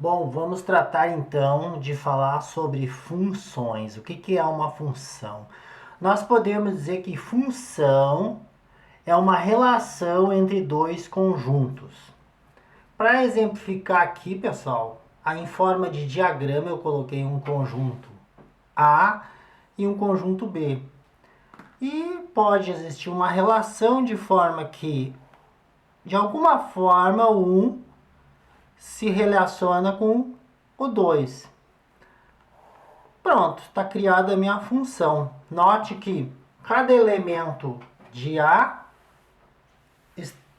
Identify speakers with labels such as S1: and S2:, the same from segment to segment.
S1: Bom, vamos tratar então de falar sobre funções. O que é uma função? Nós podemos dizer que função é uma relação entre dois conjuntos. Para exemplificar aqui, pessoal, em forma de diagrama eu coloquei um conjunto A e um conjunto B. E pode existir uma relação de forma que, de alguma forma, o 1 se relaciona com o 2. Pronto, está criada a minha função. Note que cada elemento de A,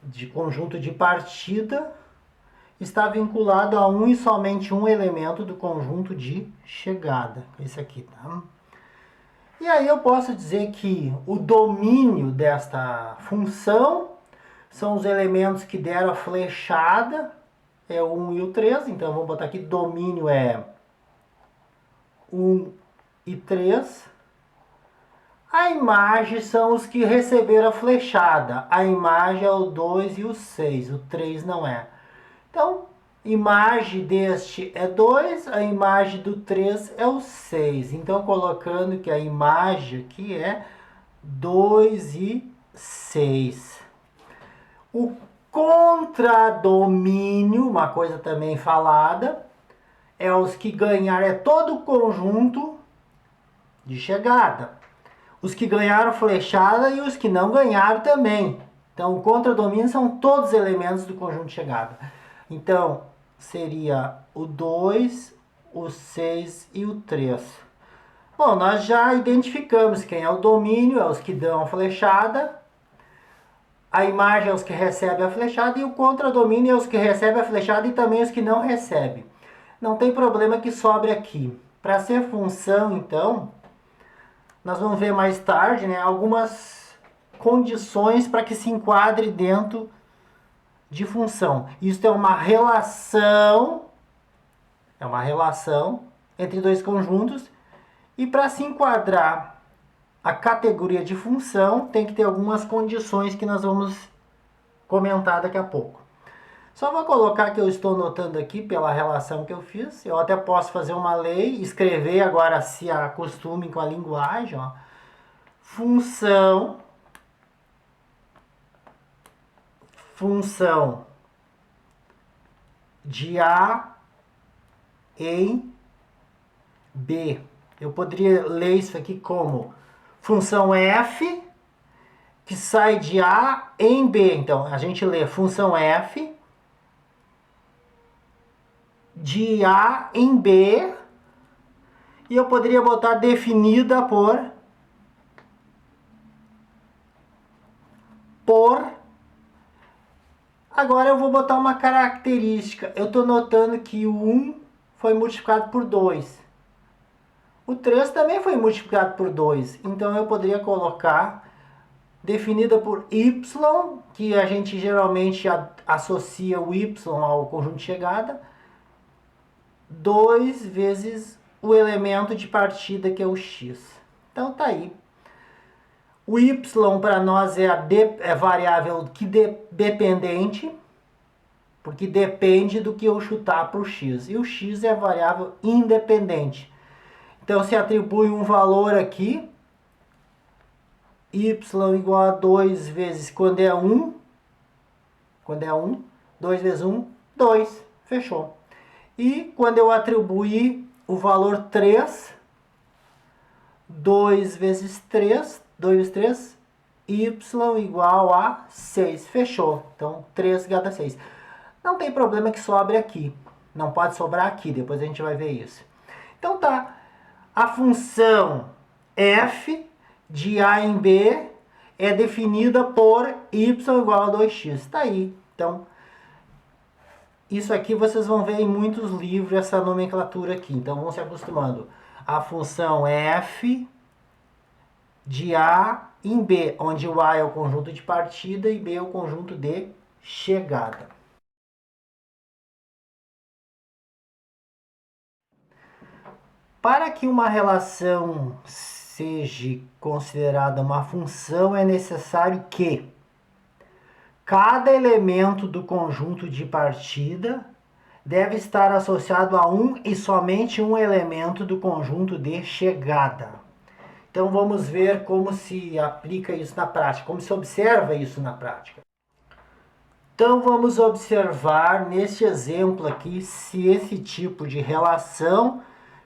S1: de conjunto de partida, está vinculado a um e somente um elemento do conjunto de chegada. Esse aqui, tá? E aí eu posso dizer que o domínio desta função são os elementos que deram a flechada, é o 1 e o 3. Então vamos botar aqui, domínio é 1 e 3. A imagem são os que receberam a flechada. A imagem é o 2 e o 6. O 3 não é. Então, imagem deste é 2. A imagem do 3 é o 6. Então, colocando que a imagem aqui é 2 e 6. O contradomínio, uma coisa também falada, é os que ganhar, é todo o conjunto de chegada. Os que ganharam flechada e os que não ganharam também. Então, o contradomínio são todos os elementos do conjunto de chegada. Então, seria o 2, o 6 e o 3. Bom, nós já identificamos quem é o domínio, é os que dão a flechada. A imagem é os que recebem a flechada e o contradomínio é os que recebem a flechada e também os que não recebem. Não tem problema que sobre aqui. Para ser função, então, nós vamos ver mais tarde, né, algumas condições para que se enquadre dentro de função. Isso é uma relação entre dois conjuntos, e para se enquadrar a categoria de função, tem que ter algumas condições que nós vamos comentar daqui a pouco. Só vou colocar que eu estou notando aqui pela relação que eu fiz. Eu até posso fazer uma lei, escrever agora, se acostume com a linguagem, ó. Função de A em B. Eu poderia ler isso aqui como função f que sai de A em B. Então, a gente lê função f de A em B, e eu poderia botar definida por Agora eu vou botar uma característica. Eu estou notando que o 1 foi multiplicado por 2. O 3 também foi multiplicado por 2. Então eu poderia colocar definida por y, que a gente geralmente associa o y ao conjunto de chegada, 2 vezes o elemento de partida, que é o x. Então tá aí. O y para nós é a variável que dependente, porque depende do que eu chutar para o x. E o x é a variável independente. Então se atribui um valor aqui, y igual a 2 vezes, quando é 1, 2 vezes 1, 2. Fechou. E quando eu atribuir o valor 3, 2 vezes 3, 2 vezes 3, y igual a 6. Fechou. Então, 3 igual a 6. Não tem problema que sobre aqui. Não pode sobrar aqui, depois a gente vai ver isso. Então tá. A função f de A em B é definida por y igual a 2x. Está aí. Então, isso aqui vocês vão ver em muitos livros, essa nomenclatura aqui. Então, vão se acostumando. A função f de A em B, onde o A é o conjunto de partida e B é o conjunto de chegada. Para que uma relação seja considerada uma função, é necessário que cada elemento do conjunto de partida deve estar associado a um e somente um elemento do conjunto de chegada. Então vamos ver como se aplica isso na prática, como se observa isso na prática. Então vamos observar neste exemplo aqui se esse tipo de relação,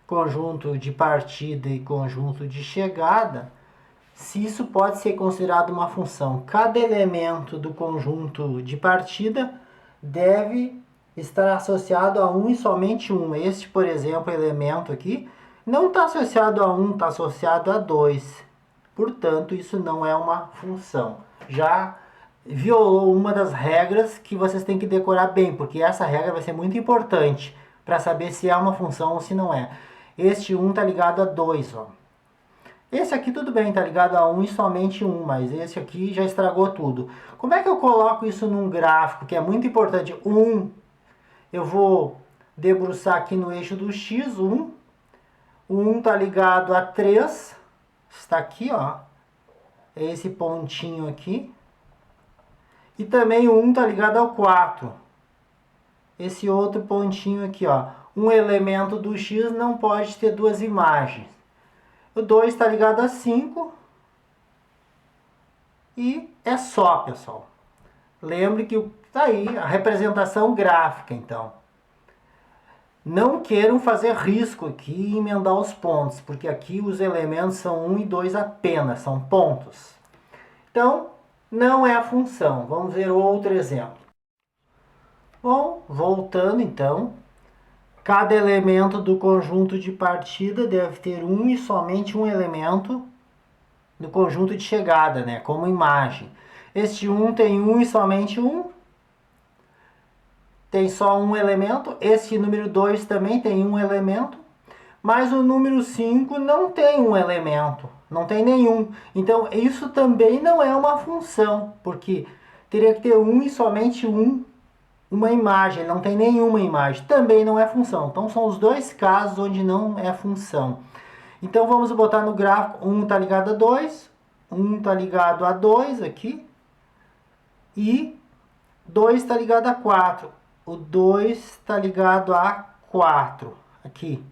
S1: conjunto de partida e conjunto de chegada, se isso pode ser considerado uma função. Cada elemento do conjunto de partida deve estar associado a um e somente um. Este, por exemplo, elemento aqui, não está associado a 1, está associado a 2. Portanto, isso não é uma função. Já violou uma das regras que vocês têm que decorar bem, porque essa regra vai ser muito importante para saber se é uma função ou se não é. Este 1 está ligado a 2. Ó. Esse aqui tudo bem, está ligado a 1 e somente 1, mas esse aqui já estragou tudo. Como é que eu coloco isso num gráfico, que é muito importante? 1, eu vou debruçar aqui no eixo do x, 1. O 1 está ligado a 3, está aqui, ó, é esse pontinho aqui. E também o 1 está ligado ao 4, esse outro pontinho aqui, ó. Um elemento do x não pode ter duas imagens. O 2 está ligado a 5 e é só, pessoal. Lembre que está aí a representação gráfica, então. Não queiram fazer risco aqui e emendar os pontos, porque aqui os elementos são 1 e 2 apenas, são pontos. Então, não é a função. Vamos ver outro exemplo. Bom, voltando então, cada elemento do conjunto de partida deve ter um e somente um elemento do conjunto de chegada, né, como imagem. Este 1 tem um e somente um. Tem só um elemento. Este número 2 também tem um elemento. Mas o número 5 não tem um elemento. Não tem nenhum. Então, isso também não é uma função. Porque teria que ter um e somente uma imagem. Não tem nenhuma imagem. Também não é função. Então, são os dois casos onde não é função. Então, vamos botar no gráfico. 1 está ligado a 2. 1 está ligado a 2 aqui. E 2 está ligado a 4. O 2 está ligado a 4, aqui.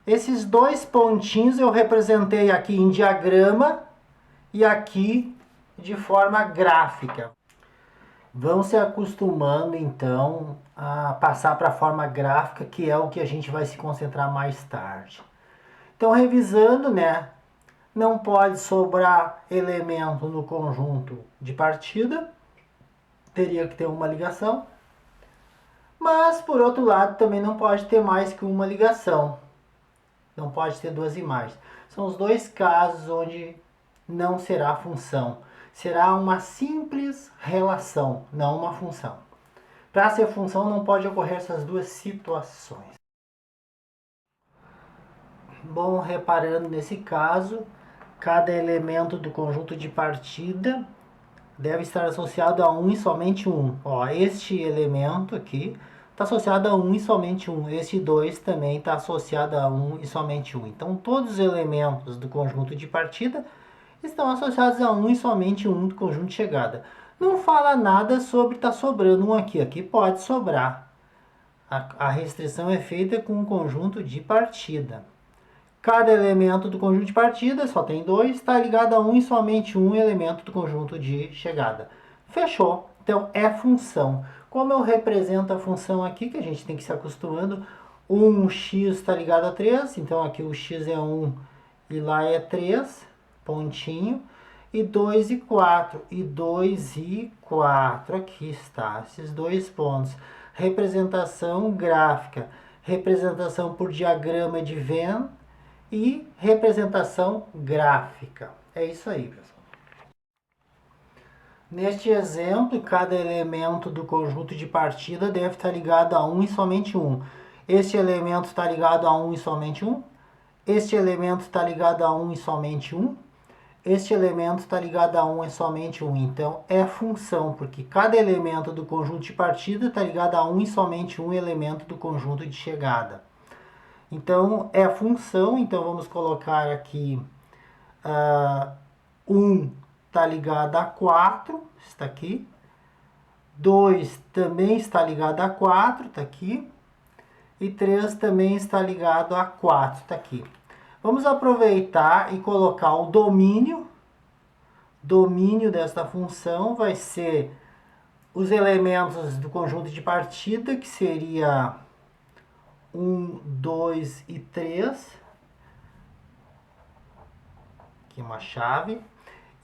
S1: Esses dois pontinhos eu representei aqui em diagrama e aqui de forma gráfica. Vão se acostumando, então, a passar para a forma gráfica, que é o que a gente vai se concentrar mais tarde. Então, revisando, né? Não pode sobrar elemento no conjunto de partida. Teria que ter uma ligação. Mas, por outro lado, também não pode ter mais que uma ligação. Não pode ter duas imagens. São os dois casos onde não será função. Será uma simples relação, não uma função. Para ser função, não pode ocorrer essas duas situações. Bom, reparando nesse caso, cada elemento do conjunto de partida deve estar associado a um e somente um. Ó, este elemento aqui está associado a um e somente um. Este 2 também está associado a um e somente um. Então, todos os elementos do conjunto de partida estão associados a um e somente um do conjunto de chegada. Não fala nada sobre estar sobrando um aqui. Aqui pode sobrar. A restrição é feita com o conjunto de partida. Cada elemento do conjunto de partida, só tem 2, está ligado a um e somente um elemento do conjunto de chegada. Fechou. Então, é função. Como eu represento a função aqui, que a gente tem que se acostumando, 1x está ligado a 3, então aqui o x é 1 e lá é 3, pontinho, e 2 e 4, e 2 e 4, aqui está, esses dois pontos. Representação gráfica, representação por diagrama de Venn, e representação gráfica. É isso aí, pessoal. Neste exemplo, cada elemento do conjunto de partida deve estar ligado a um e somente um. Este elemento está ligado a um e somente um. Este elemento está ligado a um e somente um. Este elemento está ligado a um e somente um. Então, é função, porque cada elemento do conjunto de partida está ligado a um e somente um elemento do conjunto de chegada. Então, é função, então vamos colocar aqui 1 está ligado a 4, está aqui. 2 também está ligado a 4, está aqui. E 3 também está ligado a 4, está aqui. Vamos aproveitar e colocar o domínio. Domínio desta função vai ser os elementos do conjunto de partida, que seria 1, 2 e 3. Aqui uma chave.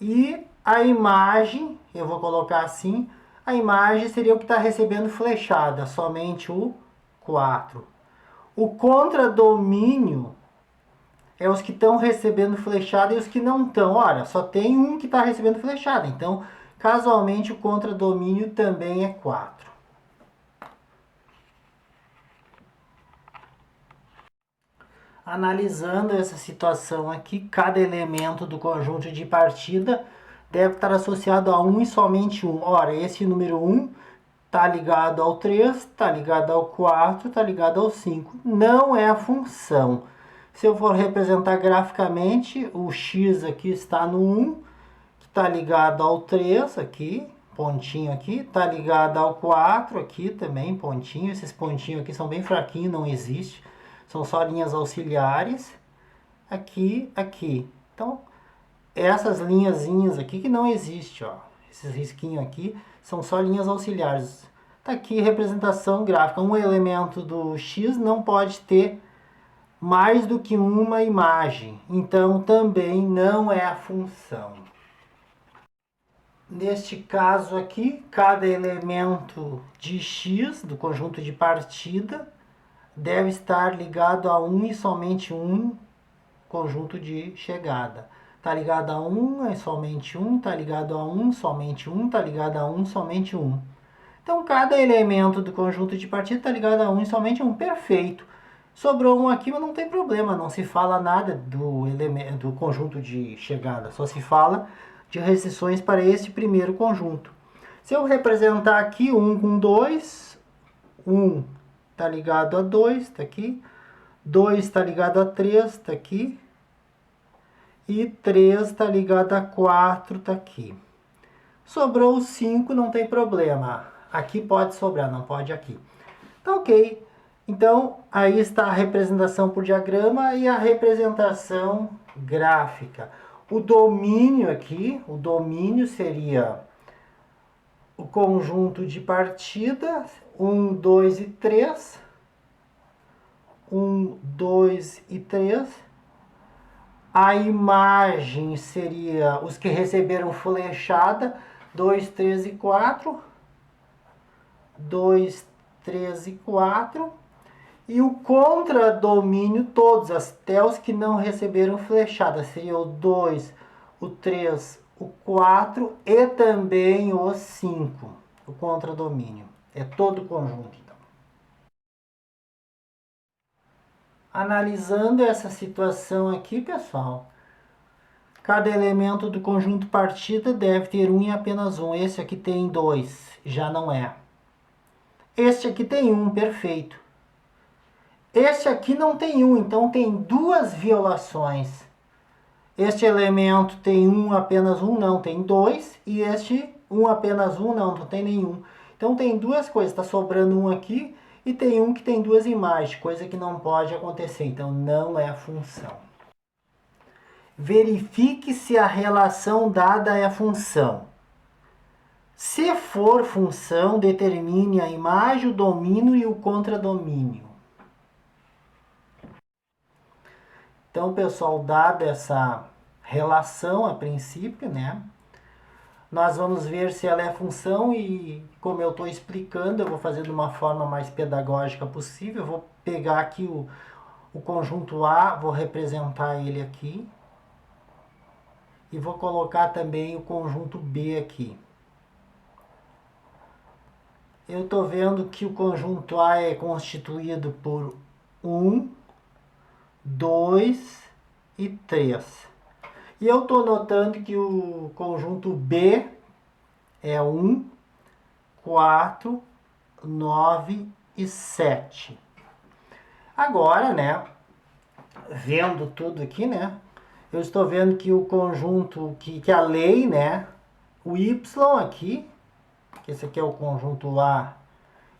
S1: E a imagem, eu vou colocar assim, a imagem seria o que está recebendo flechada, somente o 4. O contradomínio é os que estão recebendo flechada e os que não estão. Olha, só tem um que está recebendo flechada. Então, casualmente, o contradomínio também é 4. Analisando essa situação aqui, cada elemento do conjunto de partida deve estar associado a um e somente um. Ora, esse número 1 está ligado ao 3, está ligado ao 4, está ligado ao 5. Não é a função. Se eu for representar graficamente, o x aqui está no 1, que está ligado ao 3 aqui, pontinho aqui, está ligado ao 4 aqui também, pontinho. Esses pontinhos aqui são bem fraquinhos, não existe. São só linhas auxiliares. Aqui, aqui. Então, essas linhazinhas aqui que não existe, ó. Esses risquinhos aqui são só linhas auxiliares. Tá aqui representação gráfica. Um elemento do x não pode ter mais do que uma imagem. Então, também não é a função. Neste caso aqui, cada elemento de x, do conjunto de partida, deve estar ligado a um e somente um conjunto de chegada. Está ligado a 1 é somente 1, está ligado a 1, somente 1, está ligado a 1, somente 1. Então, cada elemento do conjunto de partida está ligado a 1 e somente 1. Perfeito. Sobrou um aqui, mas não tem problema, não se fala nada do conjunto de chegada, só se fala de restrições para esse primeiro conjunto. Se eu representar aqui 1 com 2, 1 está ligado a 2, está aqui. 2 está ligado a 3, está aqui. E 3 está ligado a 4, está aqui. Sobrou 5, não tem problema. Aqui pode sobrar, não pode aqui. Tá ok. Então, aí está a representação por diagrama e a representação gráfica. O domínio aqui, o domínio seria o conjunto de partida, 1, 2 e 3. 1, 2 e 3. A imagem seria os que receberam flechada, 2, 3 e 4. 2, 3 e 4. E o contradomínio, todos, até os que não receberam flechada, seria o 2, o 3, o 4 e também o 5. O contradomínio. É todo o conjunto, então. Analisando essa situação aqui, pessoal, cada elemento do conjunto partida deve ter um e apenas um. Esse aqui tem 2, já não é. Este aqui tem 1, perfeito. Este aqui não tem 1, então tem duas violações. Este elemento tem apenas 1, não, tem 2. E este apenas 1, não tem nenhum. Então tem duas coisas, está sobrando um aqui e tem um que tem duas imagens, coisa que não pode acontecer, então não é a função. Verifique se a relação dada é a função. Se for função, determine a imagem, o domínio e o contradomínio. Então, pessoal, dada essa relação a princípio, né? Nós vamos ver se ela é função e, como eu estou explicando, eu vou fazer de uma forma mais pedagógica possível. Eu vou pegar aqui o conjunto A, vou representar ele aqui. E vou colocar também o conjunto B aqui. Eu estou vendo que o conjunto A é constituído por 1, 2 e 3. E eu estou notando que o conjunto B é 1, 4, 9 e 7. Agora, né, vendo tudo aqui, né, eu estou vendo que o conjunto, que a lei, né, o Y aqui, que esse aqui é o conjunto A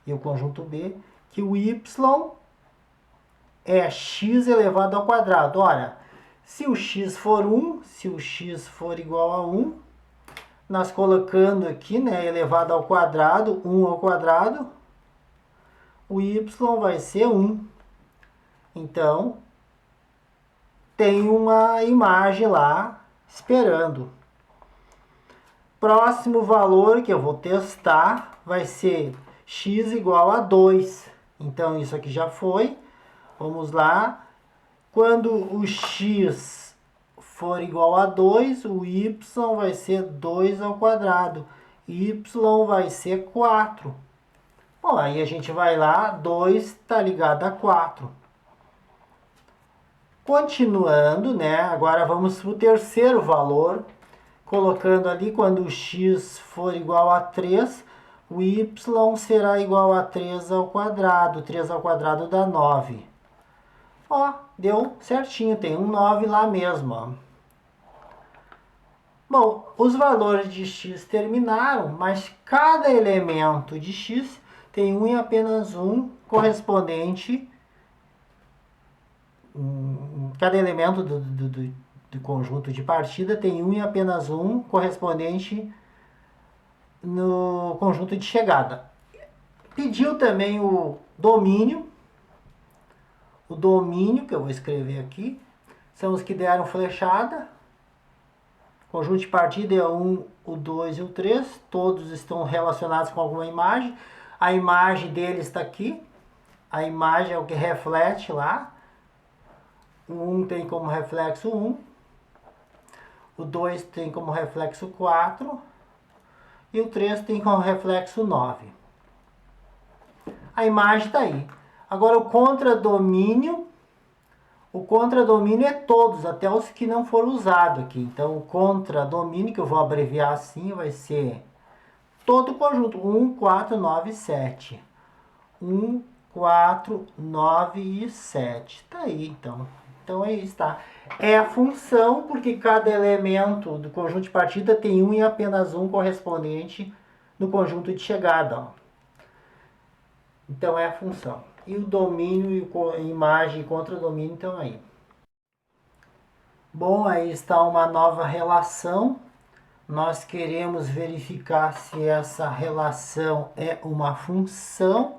S1: e o conjunto B, que o y é x elevado ao quadrado. Ora, se o x for 1, se o x for igual a 1, nós colocando aqui, né, elevado ao quadrado, 1 ao quadrado, o y vai ser 1. Então, tem uma imagem lá esperando. Próximo valor que eu vou testar vai ser x igual a 2. Então, isso aqui já foi. Vamos lá. Quando o x for igual a 2, o y vai ser 2 ao quadrado. Y vai ser 4. Bom, aí a gente vai lá, 2 está ligado a 4. Continuando, né? Agora vamos para o terceiro valor. Colocando ali, quando o x for igual a 3, o y será igual a 3 ao quadrado. 3 ao quadrado dá 9. Ó, deu certinho, tem um 9 lá mesmo, ó. Bom, os valores de x terminaram, mas cada elemento de x tem um e apenas um correspondente. Cada elemento do conjunto de partida tem um e apenas um correspondente no conjunto de chegada. Pediu também o domínio. O domínio, que eu vou escrever aqui, são os que deram flechada. Conjunto de partida é 1, o 2 e o 3. Todos estão relacionados com alguma imagem. A imagem deles está aqui. A imagem é o que reflete lá. O 1 tem como reflexo 1. O 2 tem como reflexo 4. E o 3 tem como reflexo 9. A imagem está aí. Agora o contradomínio. O contradomínio é todos, até os que não foram usados aqui. Então o contradomínio, que eu vou abreviar assim, vai ser todo o conjunto. 1, 4, 9 e 7. 1, 4, 9 e 7. Tá aí, então. Então é isso, tá? É a função, porque cada elemento do conjunto de partida tem um e apenas um correspondente no conjunto de chegada, ó. Então é a função. E o domínio, e imagem e contradomínio estão aí. Bom, aí está uma nova relação. Nós queremos verificar se essa relação é uma função.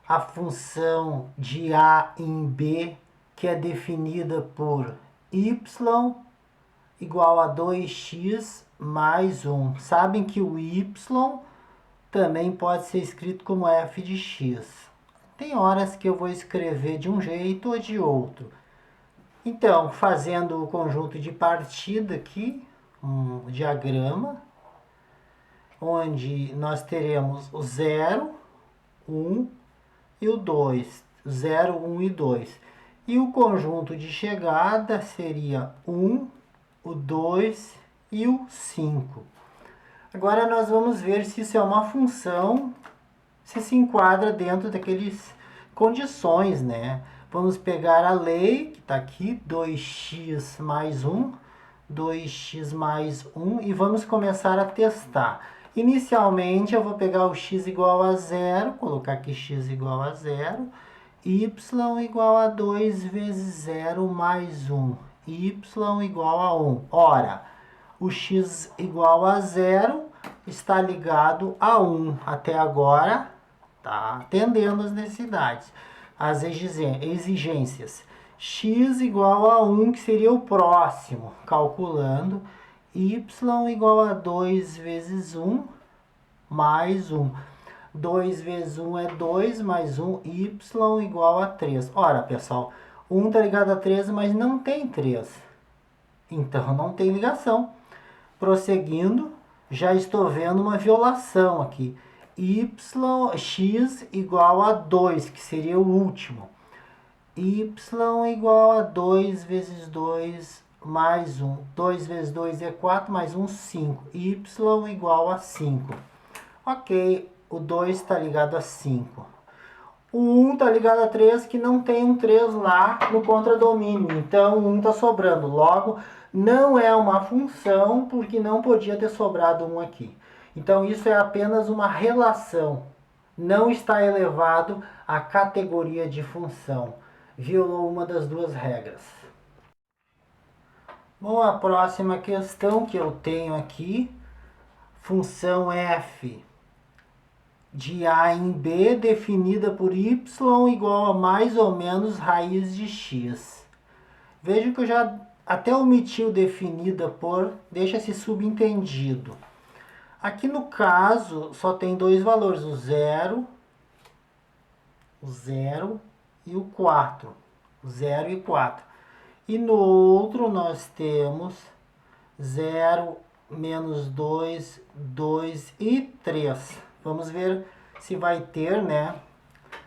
S1: A função de A em B, que é definida por y igual a 2x mais 1. Sabem que o y também pode ser escrito como f de x. Tem horas que eu vou escrever de um jeito ou de outro. Então, fazendo o conjunto de partida aqui, um diagrama, onde nós teremos o 0, 1 e o 2. 0, 1 e 2. E o conjunto de chegada seria 1, o 2 e o 5. Agora nós vamos ver se isso é uma função, se enquadra dentro daquelas condições, né? Vamos pegar a lei, que está aqui, 2x mais 1, 2x mais 1, e vamos começar a testar. Inicialmente eu vou pegar o x igual a 0, colocar aqui x igual a 0, y igual a 2 vezes 0 mais 1, y igual a 1. Ora, o x igual a 0 está ligado a 1. Até agora, está atendendo as necessidades, as exigências. X igual a 1, que seria o próximo. Calculando, y igual a 2 vezes 1 mais 1. 2 vezes 1 é 2, mais 1, y igual a 3. Ora, pessoal, 1 está ligado a 3, mas não tem 3. Então, não tem ligação. Prosseguindo, já estou vendo uma violação aqui. X igual a 2, que seria o último. Y igual a 2 vezes 2 mais 1. 2 vezes 2 é 4, mais 1, 5. Y igual a 5. Ok, o 2 está ligado a 5. O 1 está ligado a 3, que não tem um 3 lá no contradomínio. Então, o 1 está sobrando. Logo, não é uma função, porque não podia ter sobrado 1 aqui. Então isso é apenas uma relação. Não está elevado à categoria de função. Violou uma das duas regras. Bom, a próxima questão que eu tenho aqui, função f de a em b definida por y igual a mais ou menos raiz de x. Veja que eu já até omiti o definida por, deixa-se subentendido. Aqui no caso só tem dois valores, o 0 e o 4. 0 e 4. E no outro nós temos 0, menos 2, 2 e 3. Vamos ver se vai ter, né?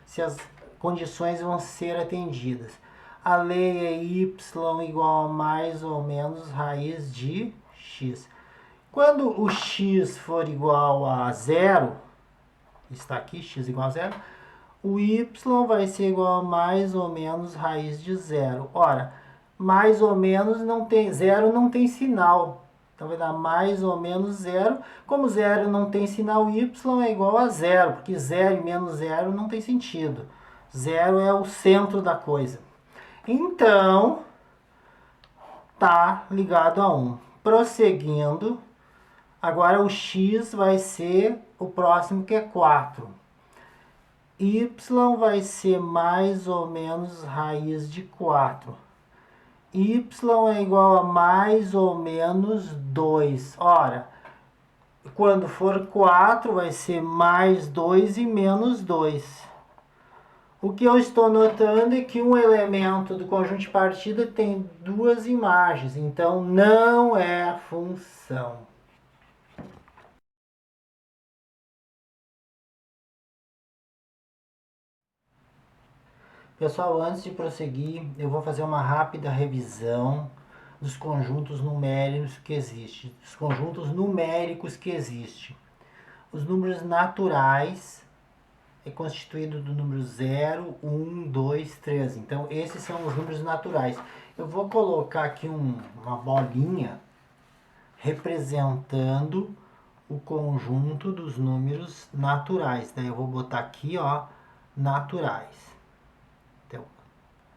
S1: Se as condições vão ser atendidas. A lei é y igual a mais ou menos raiz de x. Quando o x for igual a 0, está aqui, x igual a 0, o y vai ser igual a mais ou menos raiz de 0. Ora, mais ou menos não tem, 0 não tem sinal. Então vai dar mais ou menos 0. Como 0 não tem sinal, y é igual a 0, porque 0 e menos 0 não tem sentido. 0 é o centro da coisa. Então, tá ligado a 1. Prosseguindo, agora o x vai ser o próximo, que é 4. Y vai ser mais ou menos raiz de 4. Y é igual a mais ou menos 2. Ora, quando for 4, vai ser mais 2 e menos 2. O que eu estou notando é que um elemento do conjunto de partida tem duas imagens, então não é função. Pessoal, antes de prosseguir, eu vou fazer uma rápida revisão dos conjuntos numéricos que existem. Os conjuntos numéricos que existem. Os números naturais é constituído do número 0, 1, 2, 3. Então, esses são os números naturais. Eu vou colocar aqui uma bolinha representando o conjunto dos números naturais. Daí eu vou botar aqui, ó, naturais. Então,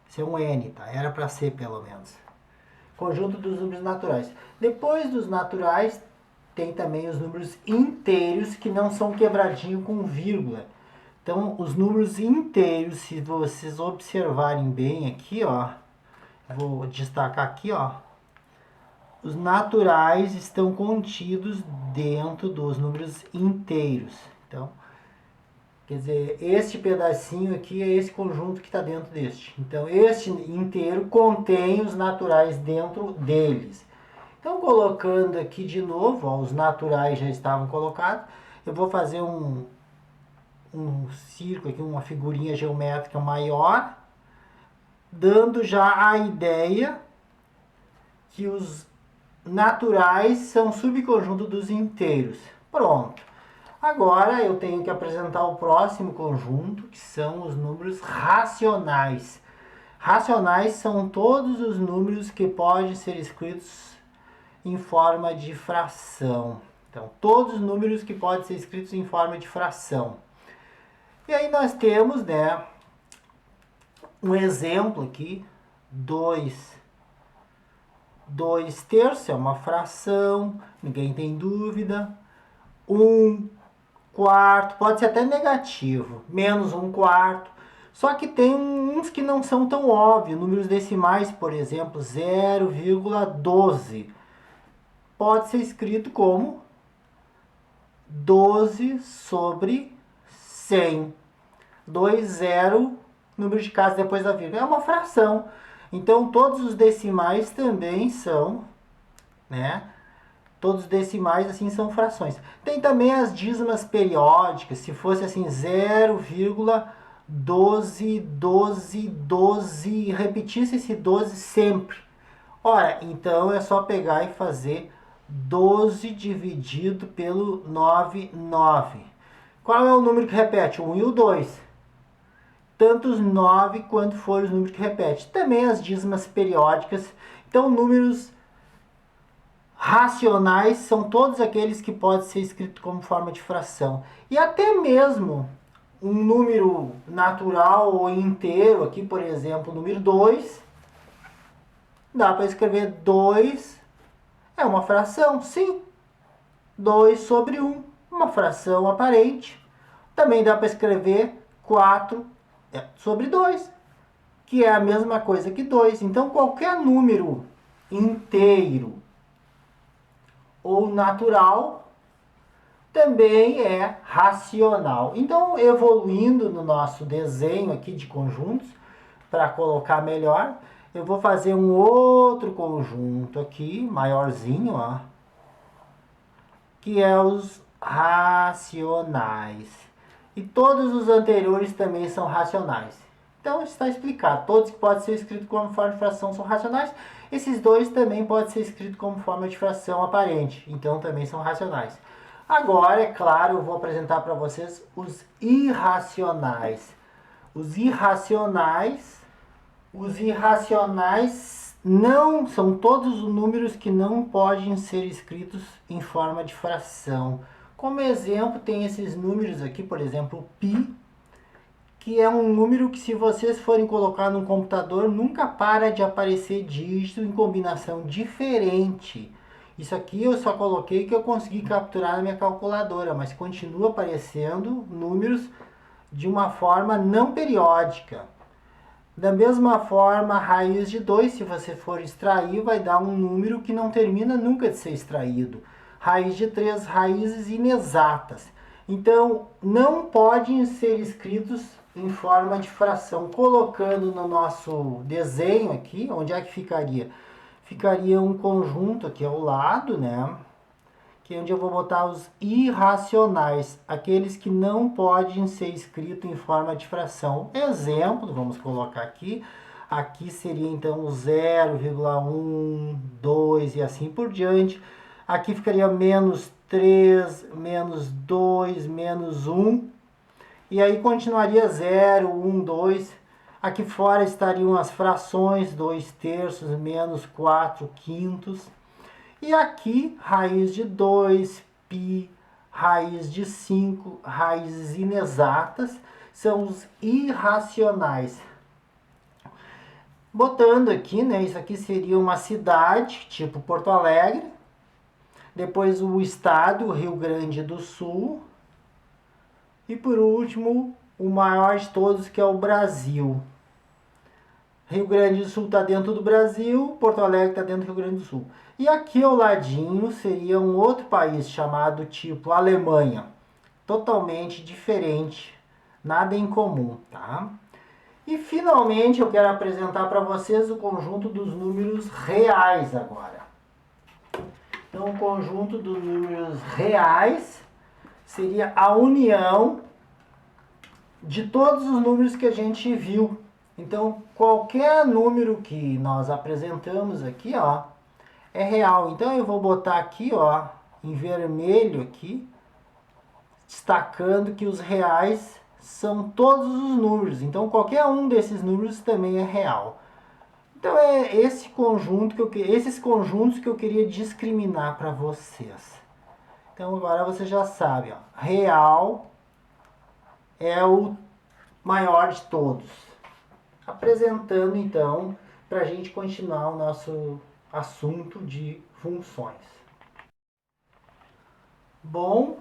S1: esse é um N, tá? Era para ser pelo menos. Conjunto dos números naturais. Depois dos naturais, tem também os números inteiros que não são quebradinho com vírgula. Então, os números inteiros, se vocês observarem bem aqui, ó, vou destacar aqui, ó, os naturais estão contidos dentro dos números inteiros. Então, quer dizer, este pedacinho aqui é esse conjunto que está dentro deste. Então, este inteiro contém os naturais dentro deles. Então, colocando aqui de novo, ó, os naturais já estavam colocados. Eu vou fazer um círculo aqui, uma figurinha geométrica maior, dando já a ideia que os naturais são subconjunto dos inteiros. Pronto. Agora eu tenho que apresentar o próximo conjunto, que são os números racionais. Racionais são todos os números que podem ser escritos em forma de fração. Então, todos os números que podem ser escritos em forma de fração. E aí nós temos, né, um exemplo aqui, 2 terços é uma fração, ninguém tem dúvida. 1 quarto, pode ser até negativo, menos 1 quarto. Só que tem uns que não são tão óbvios, números decimais, por exemplo, 0,12. Pode ser escrito como 12 sobre 100. 2, 0, número de casas depois da vírgula. É uma fração. Então, todos os decimais também são, né? Todos os decimais, assim, são frações. Tem também as dízimas periódicas. Se fosse, assim, 0,12, 12, 12, repetisse esse 12 sempre. Ora, então é só pegar e fazer 12 dividido pelo 9, 9. Qual é o número que repete? O 1 e o 2. Tanto os 9 quanto for os números que repete. Também as dízimas periódicas. Então, números racionais são todos aqueles que podem ser escritos como forma de fração. E até mesmo um número natural ou inteiro, aqui por exemplo, o número 2, dá para escrever 2 é uma fração, sim. 2 sobre 1, uma fração aparente. Também dá para escrever 4 sobre 2, que é a mesma coisa que 2. Então, qualquer número inteiro ou natural também é racional. Então, evoluindo no nosso desenho aqui de conjuntos, para colocar melhor, eu vou fazer um outro conjunto aqui, maiorzinho, ó, que é os racionais. E todos os anteriores também são racionais. Então está explicado. Todos que podem ser escritos como forma de fração são racionais. Esses dois também podem ser escritos como forma de fração aparente. Então também são racionais. Agora, é claro, eu vou apresentar para vocês os irracionais. Os irracionais não são todos os números que não podem ser escritos em forma de fração. Como exemplo, tem esses números aqui, por exemplo, o π, que é um número que, se vocês forem colocar no computador, nunca para de aparecer dígito em combinação diferente. Isso aqui eu só coloquei que eu consegui capturar na minha calculadora, mas continua aparecendo números de uma forma não periódica. Da mesma forma, a raiz de 2, se você for extrair, vai dar um número que não termina nunca de ser extraído. Raiz de 3, raízes inexatas. Então, não podem ser escritos em forma de fração. Colocando no nosso desenho aqui, onde é que ficaria? Ficaria um conjunto aqui ao lado, né? Que é onde eu vou botar os irracionais, aqueles que não podem ser escritos em forma de fração. Exemplo, vamos colocar aqui. Aqui seria então 0,1, 2 e assim por diante. Aqui ficaria menos 3, menos 2, menos 1. E aí continuaria 0, 1, 2. Aqui fora estariam as frações, 2 terços, menos 4 quintos. E aqui, raiz de 2, π, raiz de 5, raízes inexatas, são os irracionais. Botando aqui, né, isso aqui seria uma cidade, tipo Porto Alegre. Depois o estado, Rio Grande do Sul. E por último, o maior de todos, que é o Brasil. Rio Grande do Sul está dentro do Brasil, Porto Alegre está dentro do Rio Grande do Sul. E aqui ao ladinho seria um outro país chamado tipo Alemanha. Totalmente diferente, nada em comum, tá? E finalmente eu quero apresentar para vocês o conjunto dos números reais agora. Então o conjunto dos números reais seria a união de todos os números que a gente viu. Então, qualquer número que nós apresentamos aqui, ó, é real. Então, eu vou botar aqui, ó, em vermelho aqui, destacando que os reais são todos os números. Então, qualquer um desses números também é real. Então, é esse conjunto esses conjuntos que eu queria discriminar para vocês. Então, agora você já sabe, ó, real é o maior de todos. Apresentando, então, para a gente continuar o nosso assunto de funções. Bom,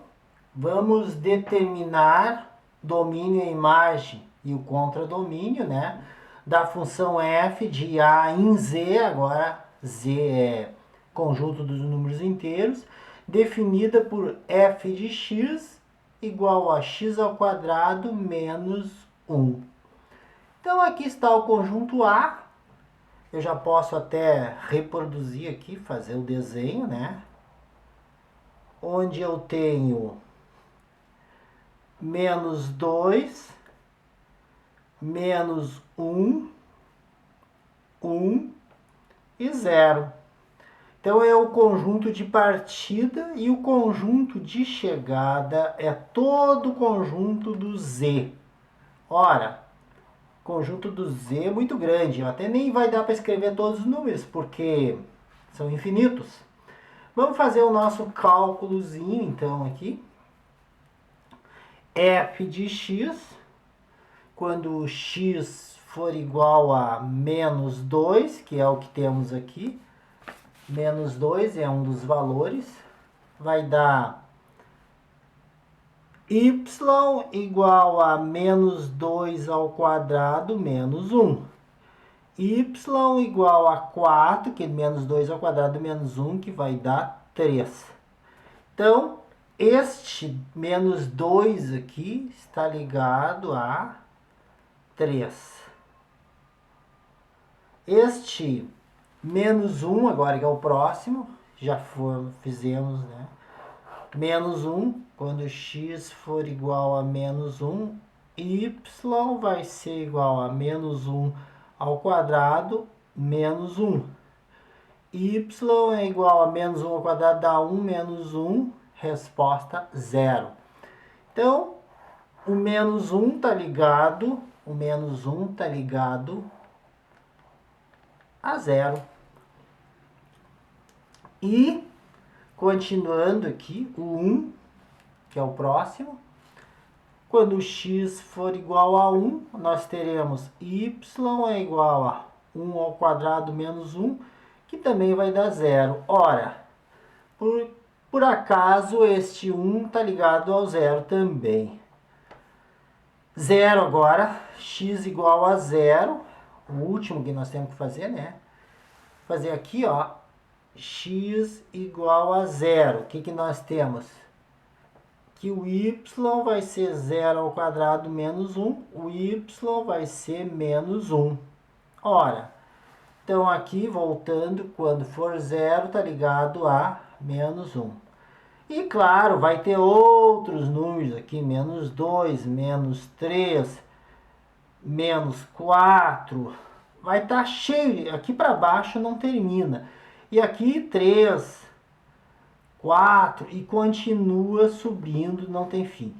S1: vamos determinar domínio e imagem e o contradomínio, né? Da função f de a em z, agora z é conjunto dos números inteiros, definida por f de x igual a x ao quadrado menos 1. Então, aqui está o conjunto A. Eu já posso até reproduzir aqui, fazer o desenho, né? Onde eu tenho menos 2, menos 1, 1 e 0. Então, é o conjunto de partida e o conjunto de chegada é todo o conjunto do Z. Ora, conjunto do Z é muito grande, até nem vai dar para escrever todos os números, porque são infinitos. Vamos fazer o nosso cálculozinho, então, aqui. F de x, quando x for igual a menos 2, que é o que temos aqui, menos 2 é um dos valores, vai dar y igual a menos 2 ao quadrado menos 1. Y igual a 4, que é menos 2 ao quadrado menos 1, que vai dar 3. Então, este menos 2 aqui está ligado a 3. Este menos 1, agora que é o próximo, fizemos, né? Menos 1, quando x for igual a menos 1, y vai ser igual a menos 1 ao quadrado menos 1. Y é igual a menos 1 ao quadrado, dá 1 menos 1, resposta 0. Então, o menos 1 está ligado, a 0. E, continuando aqui, o 1, que é o próximo, quando x for igual a 1, nós teremos y é igual a 1 ao quadrado menos 1, que também vai dar 0. Ora, por acaso, este 1 está ligado ao 0 também. 0 agora, x igual a 0, o último que nós temos que fazer, né? Fazer aqui, ó, x igual a 0. O que nós temos? Que o y vai ser 0 ao quadrado menos 1, o y vai ser menos 1. Ora, então aqui, voltando, quando for 0, está ligado a menos 1. E claro, vai ter outros números aqui, menos 2, menos 3, menos 4. Vai estar cheio, aqui para baixo não termina. E aqui 3, 4 e continua subindo, não tem fim.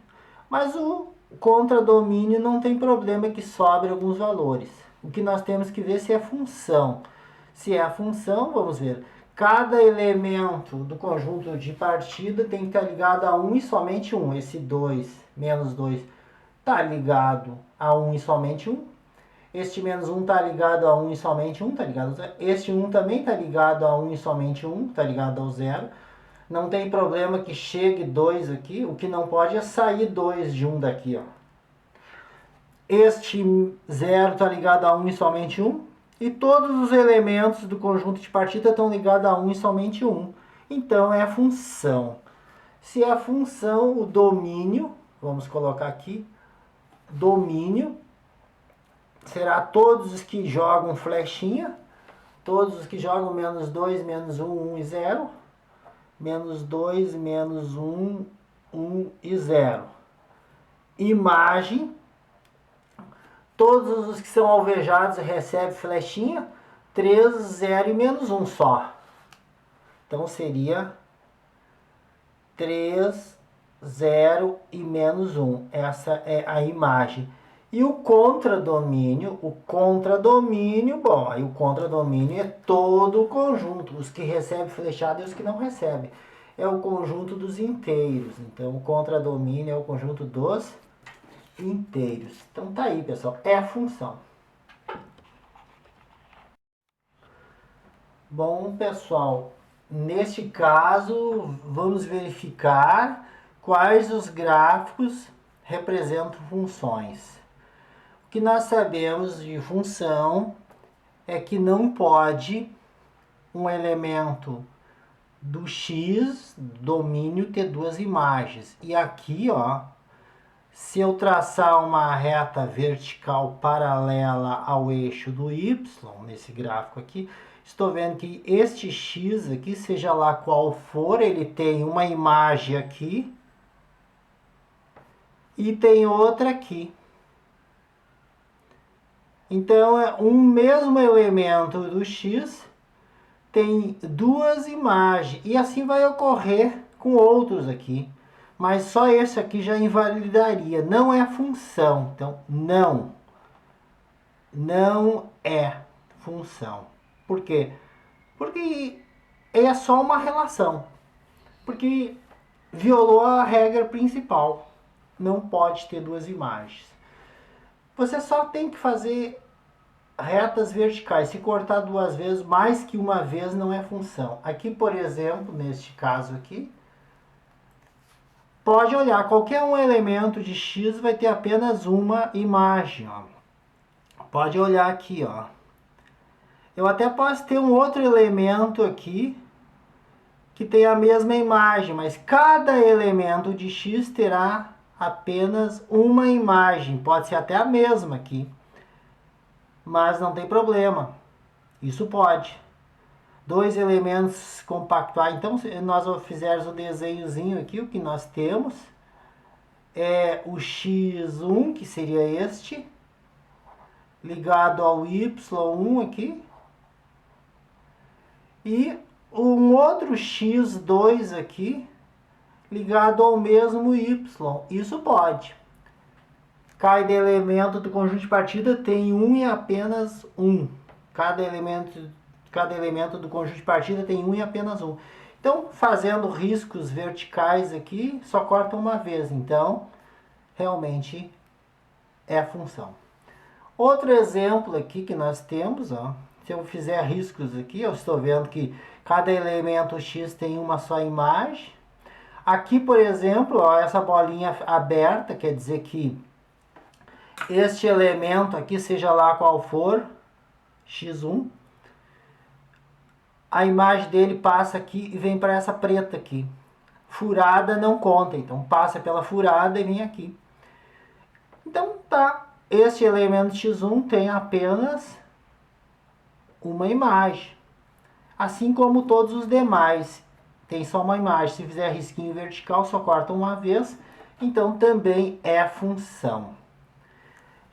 S1: Mas o contradomínio não tem problema que sobre alguns valores. O que nós temos que ver se é função. Se é função, vamos ver. Cada elemento do conjunto de partida tem que estar ligado a 1 e somente 1. Esse 2, menos 2, está ligado a 1 e somente 1. Este menos 1 está ligado a 1 e somente 1, está ligado ao 0. Este 1 também está ligado a 1 e somente 1, está ligado ao 0. Não tem problema que chegue 2 aqui, o que não pode é sair 2 de 1 daqui, ó. Este 0 está ligado a 1 e somente 1. E todos os elementos do conjunto de partida estão ligados a 1 e somente 1. Então, é a função. Se é a função, o domínio, vamos colocar aqui, domínio, será todos os que jogam flechinha, todos os que jogam menos 2, menos 1, 1 e 0, menos 2, menos 1, 1 e 0. Imagem, todos os que são alvejados recebem flechinha, 3, 0 e menos 1 só. Então, seria 3, 0 e menos 1. Essa é a imagem. E o contradomínio, bom, aí o contradomínio é todo o conjunto. Os que recebem flechada e os que não recebem. É o conjunto dos inteiros. Então, o contradomínio é o conjunto dos inteiros. Então, tá aí, pessoal. É a função. Bom, pessoal, neste caso, vamos verificar quais os gráficos representam funções. O que nós sabemos de função é que não pode um elemento do x, domínio, ter duas imagens. E aqui, ó, se eu traçar uma reta vertical paralela ao eixo do y, nesse gráfico aqui, estou vendo que este x aqui, seja lá qual for, ele tem uma imagem aqui e tem outra aqui. Então, um mesmo elemento do x tem duas imagens. E assim vai ocorrer com outros aqui. Mas só esse aqui já invalidaria. Não é função. Então, não é função. Por quê? Porque é só uma relação, porque violou a regra principal. Não pode ter duas imagens. Você só tem que fazer retas verticais. Se cortar duas vezes, mais que uma vez não é função. Aqui, por exemplo, neste caso aqui, pode olhar, qualquer um elemento de x vai ter apenas uma imagem. Ó. Pode olhar aqui, ó. Eu até posso ter um outro elemento aqui que tem a mesma imagem, mas cada elemento de x terá apenas uma imagem. Pode ser até a mesma aqui, mas não tem problema. Isso pode. Dois elementos compactuais. Então, se nós fizermos o desenhozinho aqui, o que nós temos é o x1, que seria este, ligado ao y1 aqui, e um outro x2 aqui, ligado ao mesmo y. Isso pode. Cada elemento do conjunto de partida tem um e apenas um. Cada elemento do conjunto de partida tem um e apenas um. Então, fazendo riscos verticais aqui, só corta uma vez. Então, realmente é a função. Outro exemplo aqui que nós temos, ó, se eu fizer riscos aqui, eu estou vendo que cada elemento x tem uma só imagem. Aqui, por exemplo, ó, essa bolinha aberta, quer dizer que este elemento aqui, seja lá qual for, x1, a imagem dele passa aqui e vem para essa preta aqui. Furada não conta, então passa pela furada e vem aqui. Então tá, este elemento x1 tem apenas uma imagem. Assim como todos os demais, tem só uma imagem. Se fizer risquinho vertical, só corta uma vez, então também é função.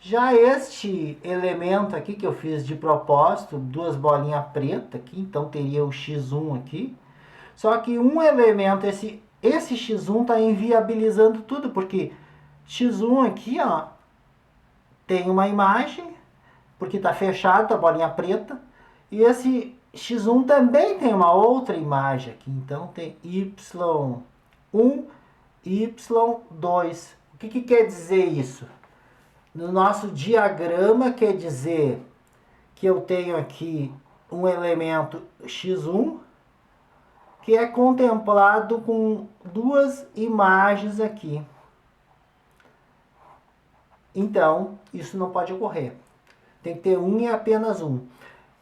S1: Já este elemento aqui que eu fiz de propósito, duas bolinhas pretas aqui, então teria o x1 aqui. Só que um elemento, esse x1 está inviabilizando tudo, porque x1 aqui, ó, tem uma imagem, porque está fechado, a bolinha preta, e esse x1 também tem uma outra imagem aqui, então tem y1, y2. O que quer dizer isso? No nosso diagrama, quer dizer que eu tenho aqui um elemento x1 que é contemplado com duas imagens aqui. Então, isso não pode ocorrer. Tem que ter um e apenas um.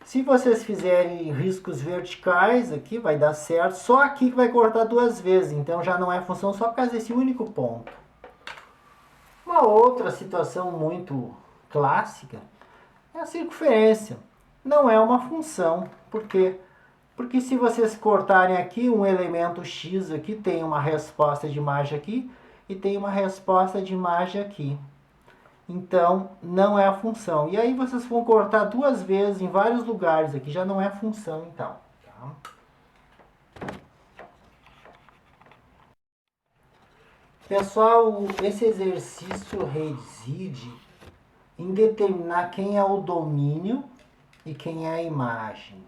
S1: Se vocês fizerem riscos verticais aqui, vai dar certo. Só aqui que vai cortar duas vezes. Então, já não é função só por causa desse único ponto. Uma outra situação muito clássica é a circunferência. Não é uma função. Por quê? Porque se vocês cortarem aqui um elemento x aqui, tem uma resposta de imagem aqui e tem uma resposta de imagem aqui. Então, não é a função. E aí vocês vão cortar duas vezes em vários lugares aqui, já não é função então. Tá? Pessoal, esse exercício reside em determinar quem é o domínio e quem é a imagem.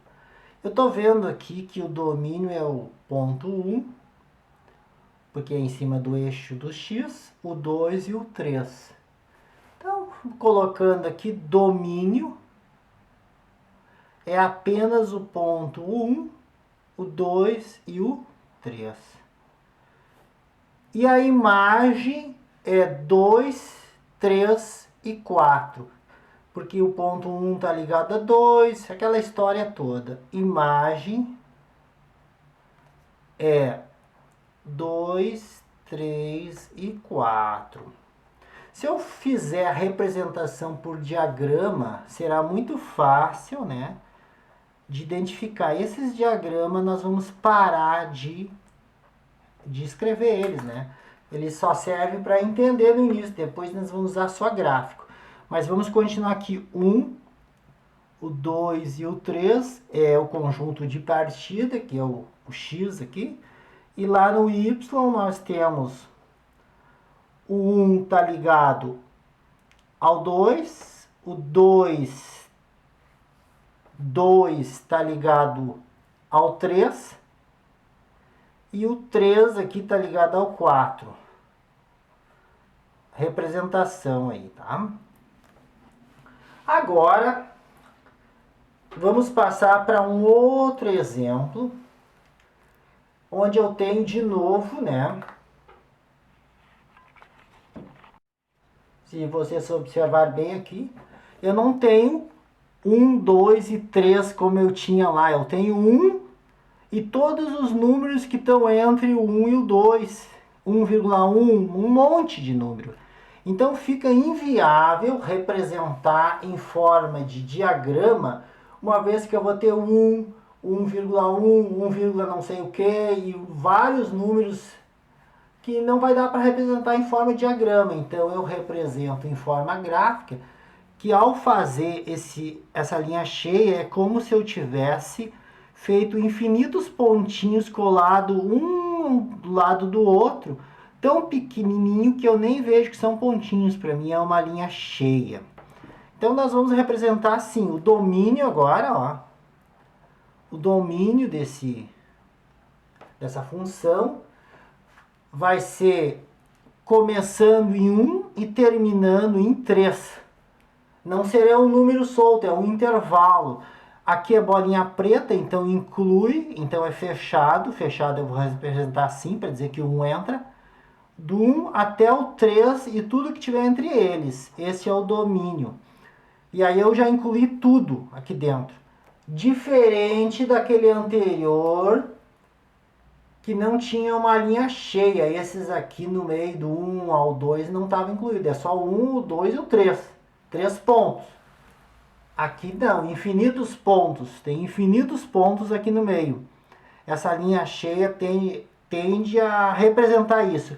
S1: Eu estou vendo aqui que o domínio é o ponto 1, porque é em cima do eixo do x, o 2 e o 3. Então, colocando aqui domínio, é apenas o ponto 1, o 2 e o 3. E a imagem é 2, 3 e 4. Porque o ponto 1 está ligado a 2, aquela história toda. Imagem é 2, 3 e 4. Se eu fizer a representação por diagrama, será muito fácil, né, de identificar. Esses diagramas nós vamos parar de escrever eles, né? Eles só servem para entender no início, depois nós vamos usar só gráfico. Mas vamos continuar aqui. 1, o 2 e o 3 é o conjunto de partida, que é o x aqui. E lá no y nós temos o 1 está ligado ao 2, o 2 está ligado ao 3 E o 3 aqui está ligado ao 4. Representação aí, tá? Agora, vamos passar para um outro exemplo, onde eu tenho de novo, né? Se vocês observar bem aqui, eu não tenho 1, 2 e 3 como eu tinha lá. Eu tenho 1 e todos os números que estão entre o 1 e o 2. 1,1, um monte de número. Então fica inviável representar em forma de diagrama, uma vez que eu vou ter 1, 1,1, 1, não sei o que, e vários números que não vai dar para representar em forma de diagrama. Então eu represento em forma gráfica, que ao fazer essa linha cheia é como se eu tivesse feito infinitos pontinhos colados um do lado do outro, tão pequenininho que eu nem vejo que são pontinhos. Para mim é uma linha cheia. Então nós vamos representar assim o domínio agora, ó. O domínio dessa função vai ser começando em 1 e terminando em 3. Não será um número solto, é um intervalo. Aqui é bolinha preta, então inclui, então é fechado. Fechado eu vou representar assim, para dizer que o 1 entra. Do 1 até o 3 e tudo que tiver entre eles. Esse é o domínio. E aí eu já incluí tudo aqui dentro. Diferente daquele anterior, que não tinha uma linha cheia. Esses aqui no meio do 1 ao 2 não estavam incluídos. É só o 1, o 2 e o 3. 3 pontos. Aqui não, infinitos pontos. Tem infinitos pontos aqui no meio. Essa linha cheia tende a representar isso.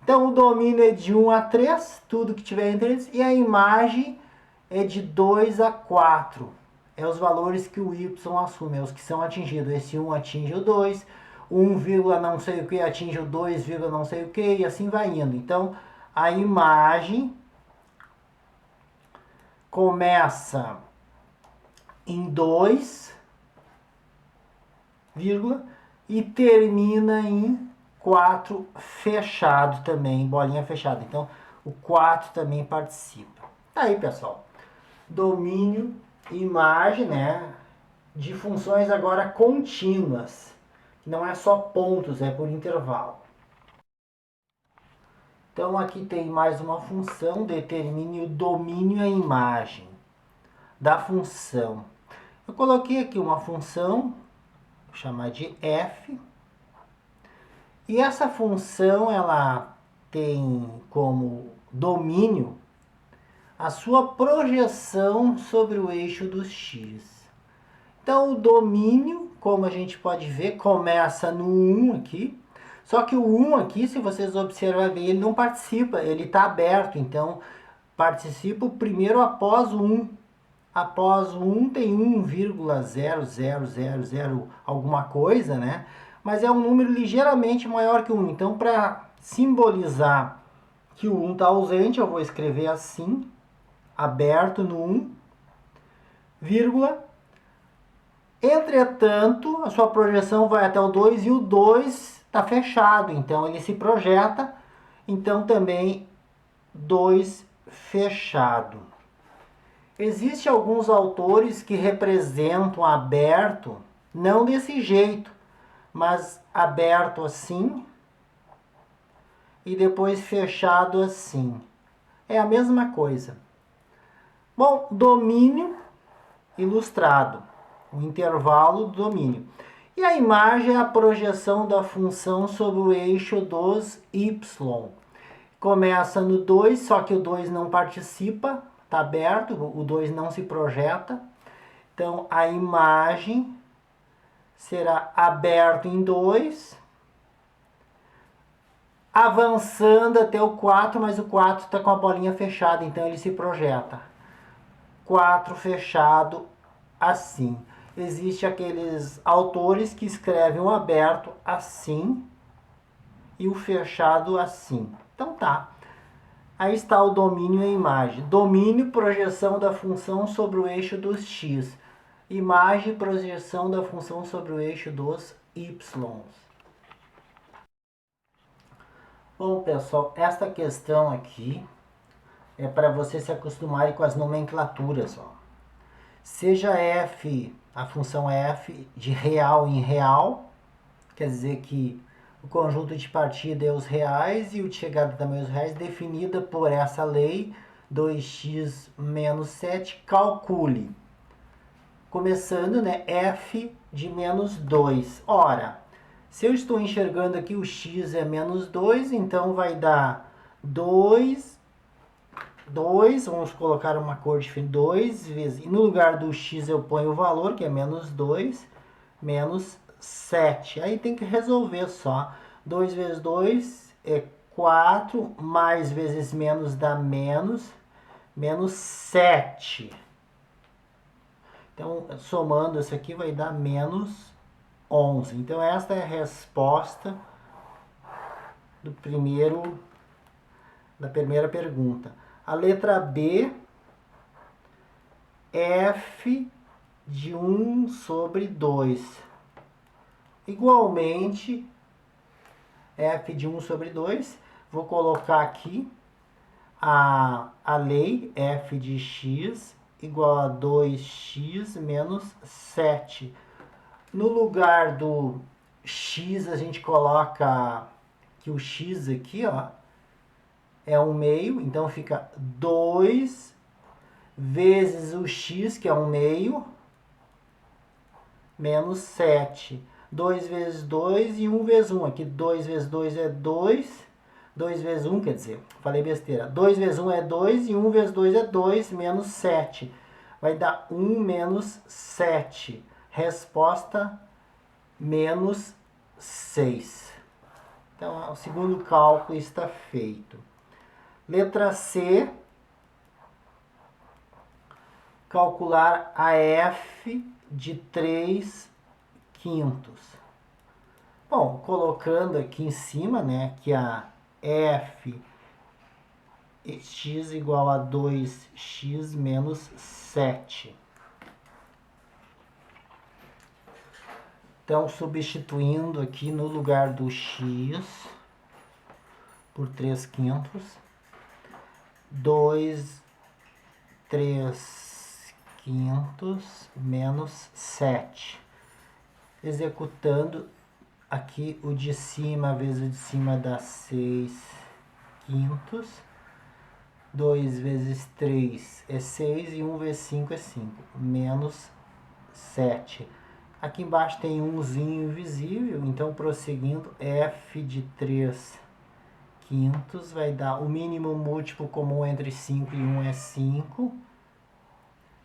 S1: Então o domínio é de 1 a 3, tudo que tiver entre eles. E a imagem é de 2 a 4. É os valores que o y assume, é os que são atingidos. Esse 1 atinge o 2, 1, não sei o que atinge o 2, não sei o que, e assim vai indo. Então a imagem começa em 2, e termina em 4 fechado também, bolinha fechada. Então, o 4 também participa. Tá aí, pessoal. Domínio, imagem, né? De funções agora contínuas. Não é só pontos, é por intervalo. Então, aqui tem mais uma função, determine o domínio e a imagem da função. Eu coloquei aqui uma função, vou chamar de f. E essa função, ela tem como domínio a sua projeção sobre o eixo dos x. Então, o domínio, como a gente pode ver, começa no 1 aqui. Só que o 1 aqui, se vocês observarem, ele não participa, ele está aberto. Então, participa o primeiro após o 1. Após o 1 tem 1,0000 alguma coisa, né? Mas é um número ligeiramente maior que o 1. Então, para simbolizar que o 1 está ausente, eu vou escrever assim, aberto no 1, vírgula. Entretanto, a sua projeção vai até o 2 e o 2 está fechado, então ele se projeta, então também 2 fechado. Existem alguns autores que representam aberto, não desse jeito, mas aberto assim e depois fechado assim. É a mesma coisa. Bom, domínio ilustrado, o intervalo do domínio. E a imagem é a projeção da função sobre o eixo dos y. Começa no 2, só que o 2 não participa, está aberto, o 2 não se projeta. Então, a imagem será aberto em 2, avançando até o 4, mas o 4 está com a bolinha fechada, então ele se projeta. 4 fechado assim. Existem aqueles autores que escrevem o aberto assim e o fechado assim. Então tá. Aí está o domínio e a imagem. Domínio, projeção da função sobre o eixo dos x. Imagem, projeção da função sobre o eixo dos y. Bom, pessoal, esta questão aqui é para você se acostumarem com as nomenclaturas. Ó. Seja f, a função f de real em real, quer dizer que o conjunto de partida é os reais e o de chegada também é os reais, definida por essa lei 2x menos 7, calcule. Começando, né, f de menos 2. Ora, se eu estou enxergando aqui o x é menos 2, então vai dar 2, vamos colocar uma cor diferente, 2 vezes, e no lugar do x eu ponho o valor, que é menos 2, menos 7. Aí tem que resolver só. 2 vezes 2 é 4, mais vezes menos dá menos 7. Então, somando isso aqui vai dar menos 11. Então, esta é a resposta da primeira pergunta. A letra B, f de 1 sobre 2. Igualmente, f de 1 sobre 2, vou colocar aqui a lei f de x igual a 2x menos 7. No lugar do x, a gente coloca que o x aqui, ó, é 1/2, então fica 2 vezes o x, que é 1/2, menos 7. 2 vezes 2 e 1 vezes 1. Aqui 2 vezes 2 é 2. 2 vezes 1, quer dizer, falei besteira. 2 vezes 1 é 2 e 1 vezes 2 é 2, menos 7. Vai dar 1 menos 7. Resposta, menos 6. Então, o segundo cálculo está feito. Letra C, calcular a f de 3 quintos. Bom, colocando aqui em cima, né, que a f x igual a 2x menos 7. Então, substituindo aqui no lugar do x por 3 quintos, 2, 3 quintos menos 7. Executando aqui o de cima vezes o de cima dá 6 quintos. 2 vezes 3 é 6 e 1 vezes 5 é 5. Menos 7. Aqui embaixo tem umzinho invisível, então prosseguindo, f de 3 quintos vai dar o mínimo múltiplo comum entre 5 e 1 é 5.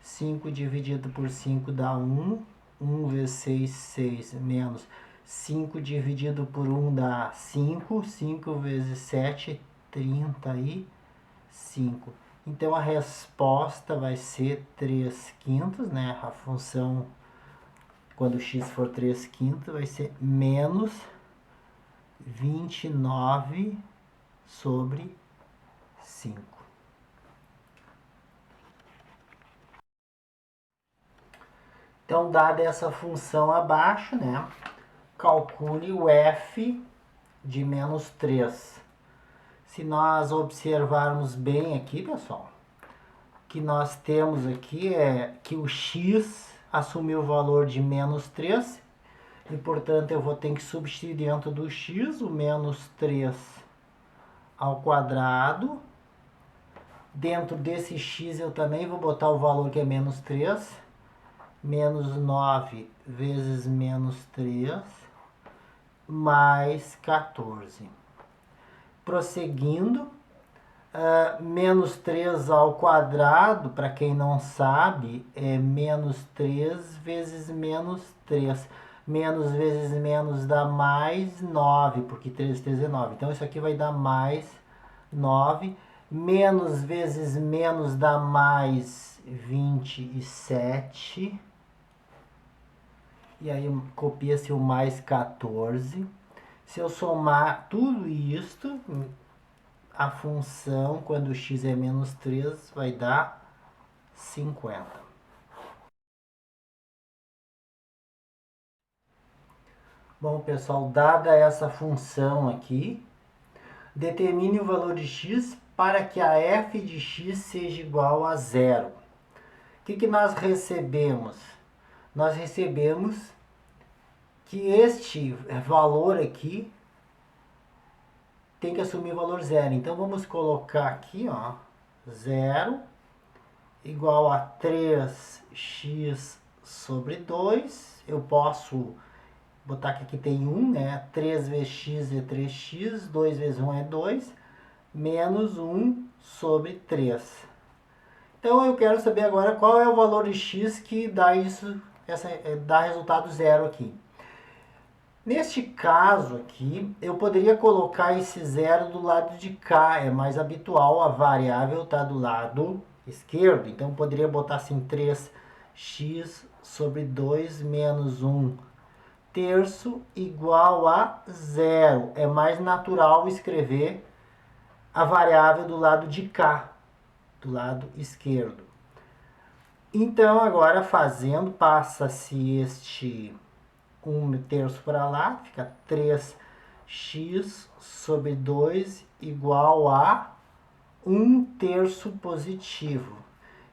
S1: 5 dividido por 5 dá 1. 1 vezes 6, 6, menos 5 dividido por 1 dá 5. 5 vezes 7, 35. Então, a resposta vai ser 3 quintos, né? A função, quando x for 3 quintos, vai ser menos 29 sobre 5. Então, dada essa função abaixo, né? Calcule o f de menos 3. Se nós observarmos bem aqui, pessoal, o que nós temos aqui é que o x assumiu o valor de menos 3 e, portanto, eu vou ter que substituir dentro do x o menos 3 ao quadrado. Dentro desse x eu também vou botar o valor que é menos 3, menos 9 vezes menos 3, mais 14. Prosseguindo, menos 3 ao quadrado, para quem não sabe, é menos 3 vezes menos 3. Menos vezes menos dá mais 9, porque 3 vezes 3 é 9. Então, isso aqui vai dar mais 9. Menos vezes menos dá mais 27. E aí, copia-se o mais 14. Se eu somar tudo isto, a função, quando x é menos 3, vai dar 50. Bom, pessoal, dada essa função aqui, Determine o valor de x para que a f de x seja igual a zero. O que nós recebemos? Nós recebemos que este valor aqui tem que assumir o valor zero. Então, vamos colocar aqui, ó, zero igual a 3x sobre 2. Eu posso botar que aqui tem 1, né? 3 vezes x é 3x, 2 vezes 1 é 2, menos 1 sobre 3. Então, eu quero saber agora qual é o valor de x que dá isso, dá resultado zero aqui. Neste caso aqui, eu poderia colocar esse zero do lado de cá. É mais habitual a variável estar do lado esquerdo. Então, eu poderia botar assim 3x sobre 2 menos 1 terço igual a zero. É mais natural escrever a variável do lado de cá, do lado esquerdo. Então, agora fazendo, passa-se este 1 terço para lá, fica 3x sobre 2 igual a 1 terço positivo.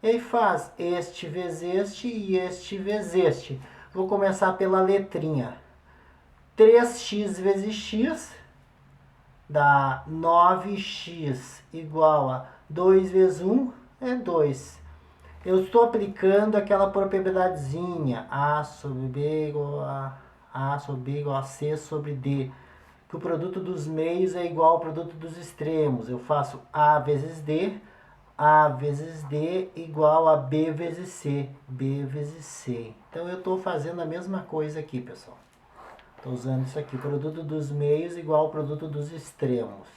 S1: E aí faz este vezes este e este vezes este. Vou começar pela letrinha. 3x vezes x dá 9x igual a 2 vezes 1 é 2. Eu estou aplicando aquela propriedadezinha A sobre B igual a sobre B igual a C sobre D. Que o produto dos meios é igual ao produto dos extremos. Eu faço A vezes D igual a B vezes C. B vezes C. Então eu estou fazendo a mesma coisa aqui, pessoal. Estou usando isso aqui. Produto dos meios igual ao produto dos extremos.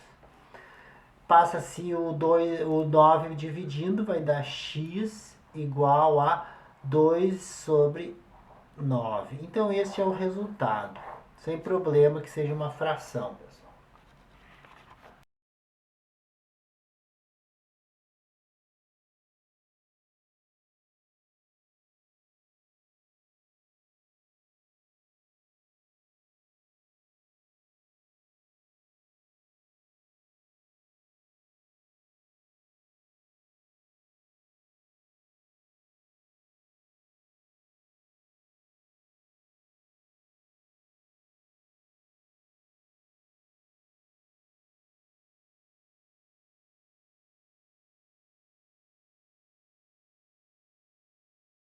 S1: Passa-se o 9 dividindo, vai dar x igual a 2 sobre 9. Então, esse é o resultado. Sem problema que seja uma fração, pessoal.